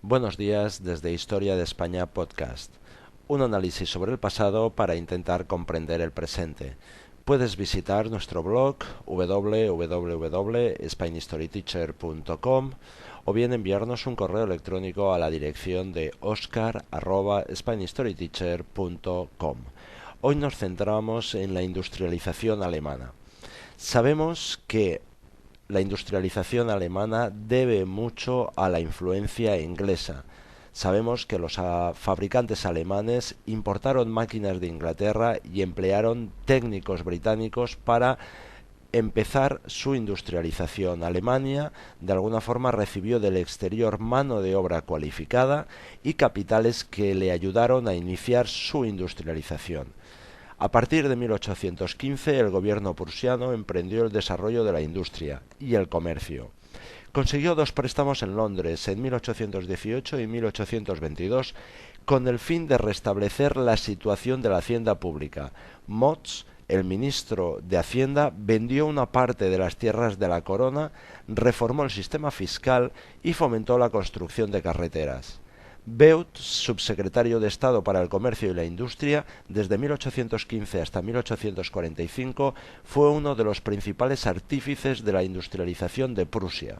Buenos días desde Historia de España Podcast, un análisis sobre el pasado para intentar comprender el presente. Puedes visitar nuestro blog www.spainhistoryteacher.com o bien enviarnos un correo electrónico a la dirección de oscar@spainhistoryteacher.com. Hoy nos centramos en la industrialización alemana. Sabemos que la industrialización alemana debe mucho a la influencia inglesa. Sabemos que los fabricantes alemanes importaron máquinas de Inglaterra y emplearon técnicos británicos para empezar su industrialización. Alemania de alguna forma recibió del exterior mano de obra cualificada y capitales que le ayudaron a iniciar su industrialización. A partir de 1815, el gobierno prusiano emprendió el desarrollo de la industria y el comercio. Consiguió dos préstamos en Londres en 1818 y 1822 con el fin de restablecer la situación de la hacienda pública. Motz, el ministro de Hacienda, vendió una parte de las tierras de la corona, reformó el sistema fiscal y fomentó la construcción de carreteras. Beuth, subsecretario de Estado para el Comercio y la Industria, desde 1815 hasta 1845, fue uno de los principales artífices de la industrialización de Prusia.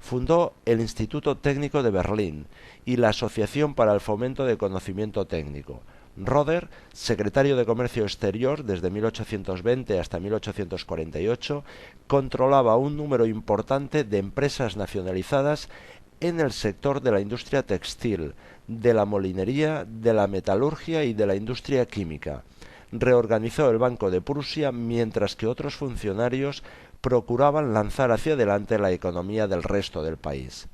Fundó el Instituto Técnico de Berlín y la Asociación para el Fomento de Conocimiento Técnico. Roder, secretario de Comercio Exterior desde 1820 hasta 1848, controlaba un número importante de empresas nacionalizadas en el sector de la industria textil, de la molinería, de la metalurgia y de la industria química. Reorganizó el Banco de Prusia mientras que otros funcionarios procuraban lanzar hacia adelante la economía del resto del país.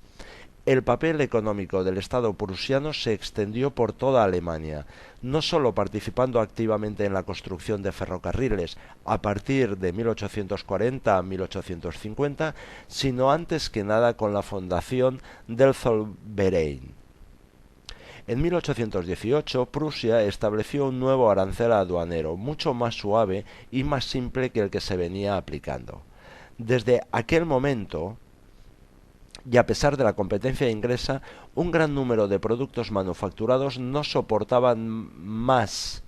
El papel económico del Estado prusiano se extendió por toda Alemania, no solo participando activamente en la construcción de ferrocarriles a partir de 1840 a 1850, sino antes que nada con la fundación del Zollverein. En 1818, Prusia estableció un nuevo arancel aduanero, mucho más suave y más simple que el que se venía aplicando. Desde aquel momento, y a pesar de la competencia inglesa, un gran número de productos manufacturados no soportaban más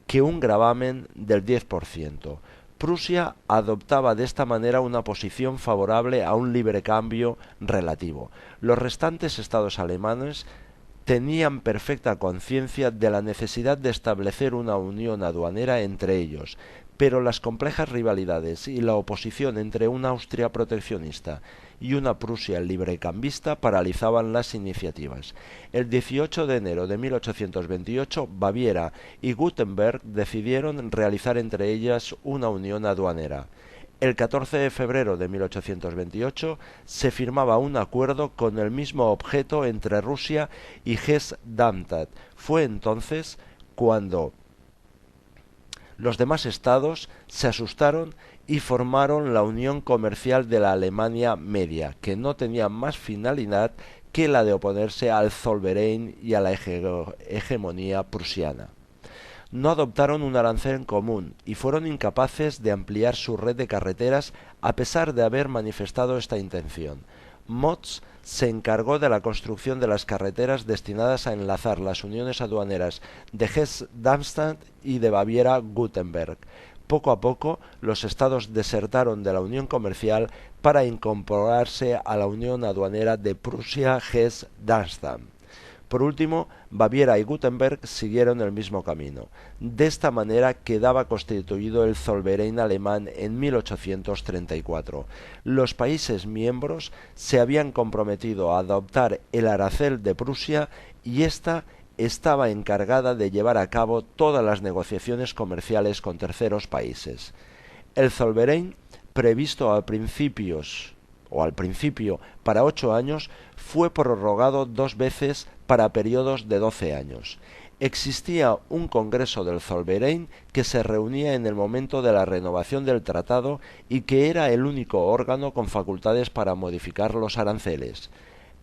que un gravamen del 10%. Prusia adoptaba de esta manera una posición favorable a un libre cambio relativo. Los restantes estados alemanes tenían perfecta conciencia de la necesidad de establecer una unión aduanera entre ellos, pero las complejas rivalidades y la oposición entre una Austria proteccionista y una Prusia librecambista paralizaban las iniciativas. El 18 de enero de 1828, Baviera y Württemberg decidieron realizar entre ellas una unión aduanera. El 14 de febrero de 1828 se firmaba un acuerdo con el mismo objeto entre Rusia y Hesse-Darmstadt. Fue entonces cuando los demás estados se asustaron y formaron la Unión Comercial de la Alemania Media, que no tenía más finalidad que la de oponerse al Zollverein y a la hegemonía prusiana. No adoptaron un arancel en común y fueron incapaces de ampliar su red de carreteras a pesar de haber manifestado esta intención. Motz se encargó de la construcción de las carreteras destinadas a enlazar las uniones aduaneras de Hesse-Darmstadt y de Baviera-Württemberg. Poco a poco, los estados desertaron de la unión comercial para incorporarse a la unión aduanera de Prusia-Hesse-Darmstadt. Por último, Baviera y Württemberg siguieron el mismo camino. De esta manera quedaba constituido el Zollverein alemán en 1834. Los países miembros se habían comprometido a adoptar el arancel de Prusia y ésta estaba encargada de llevar a cabo todas las negociaciones comerciales con terceros países. El Zollverein, previsto al principio para 8 años, fue prorrogado 2 veces para periodos de 12 años. Existía un Congreso del Zollverein que se reunía en el momento de la renovación del tratado y que era el único órgano con facultades para modificar los aranceles.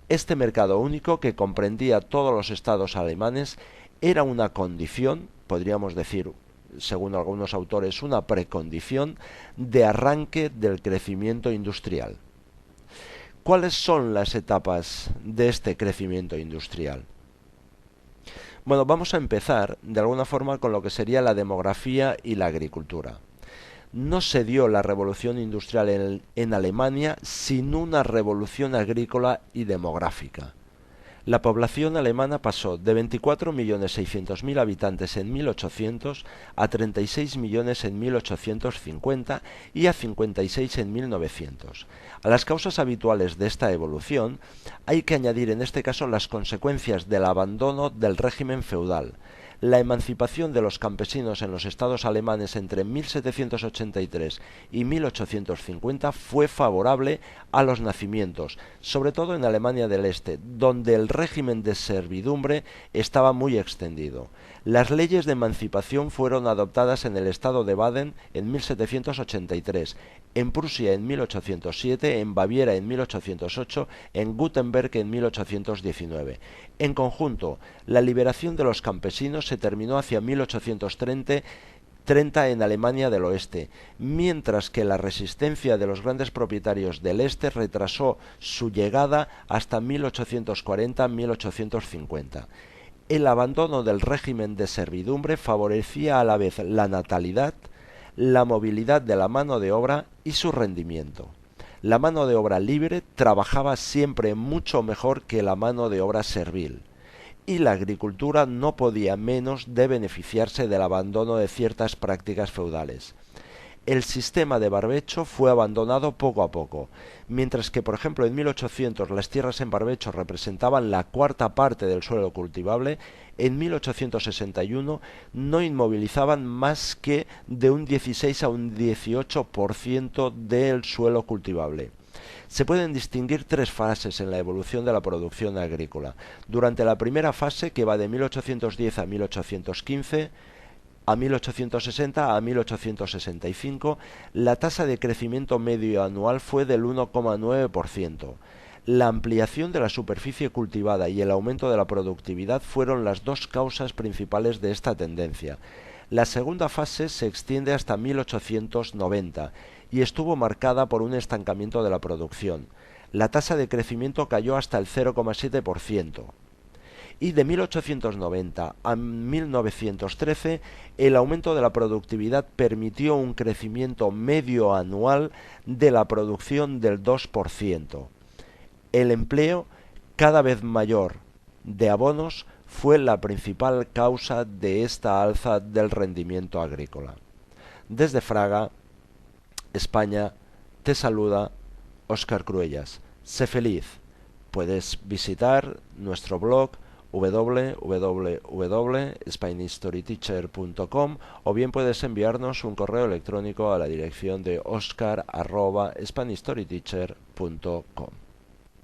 Este mercado único, que comprendía todos los estados alemanes, era una condición, podríamos decir, según algunos autores, una precondición de arranque del crecimiento industrial. ¿Cuáles son las etapas de este crecimiento industrial? Bueno, vamos a empezar de alguna forma con lo que sería la demografía y la agricultura. No se dio la revolución industrial en Alemania sin una revolución agrícola y demográfica. La población alemana pasó de 24.600.000 habitantes en 1800 a 36 millones en 1850 y a 56 en 1900. A las causas habituales de esta evolución hay que añadir en este caso las consecuencias del abandono del régimen feudal. La emancipación de los campesinos en los estados alemanes entre 1783 y 1850 fue favorable a los nacimientos, sobre todo en Alemania del Este, donde el régimen de servidumbre estaba muy extendido. Las leyes de emancipación fueron adoptadas en el estado de Baden en 1783, en Prusia en 1807, en Baviera en 1808, en Württemberg en 1819. En conjunto, la liberación de los campesinos se terminó hacia 1830 en Alemania del Oeste, mientras que la resistencia de los grandes propietarios del Este retrasó su llegada hasta 1840-1850. El abandono del régimen de servidumbre favorecía a la vez la natalidad, la movilidad de la mano de obra y su rendimiento. La mano de obra libre trabajaba siempre mucho mejor que la mano de obra servil, y la agricultura no podía menos de beneficiarse del abandono de ciertas prácticas feudales. El sistema de barbecho fue abandonado poco a poco, mientras que por ejemplo en 1800 las tierras en barbecho representaban la cuarta parte del suelo cultivable, en 1861 no inmovilizaban más que de un 16 a un 18% del suelo cultivable. Se pueden distinguir tres fases en la evolución de la producción agrícola. Durante la primera fase, que va de 1810 a 1815, a 1860 a 1865, la tasa de crecimiento medio anual fue del 1,9%. La ampliación de la superficie cultivada y el aumento de la productividad fueron las dos causas principales de esta tendencia. La segunda fase se extiende hasta 1890 y estuvo marcada por un estancamiento de la producción. La tasa de crecimiento cayó hasta el 0,7%. Y de 1890 a 1913 el aumento de la productividad permitió un crecimiento medio anual de la producción del 2%. El empleo cada vez mayor de abonos fue la principal causa de esta alza del rendimiento agrícola. Desde Fraga, España, te saluda Óscar Cruellas. Sé feliz. Puedes visitar nuestro blog www.spanishstoryteacher.com o bien puedes enviarnos un correo electrónico a la dirección de oscar@spanishstoryteacher.com.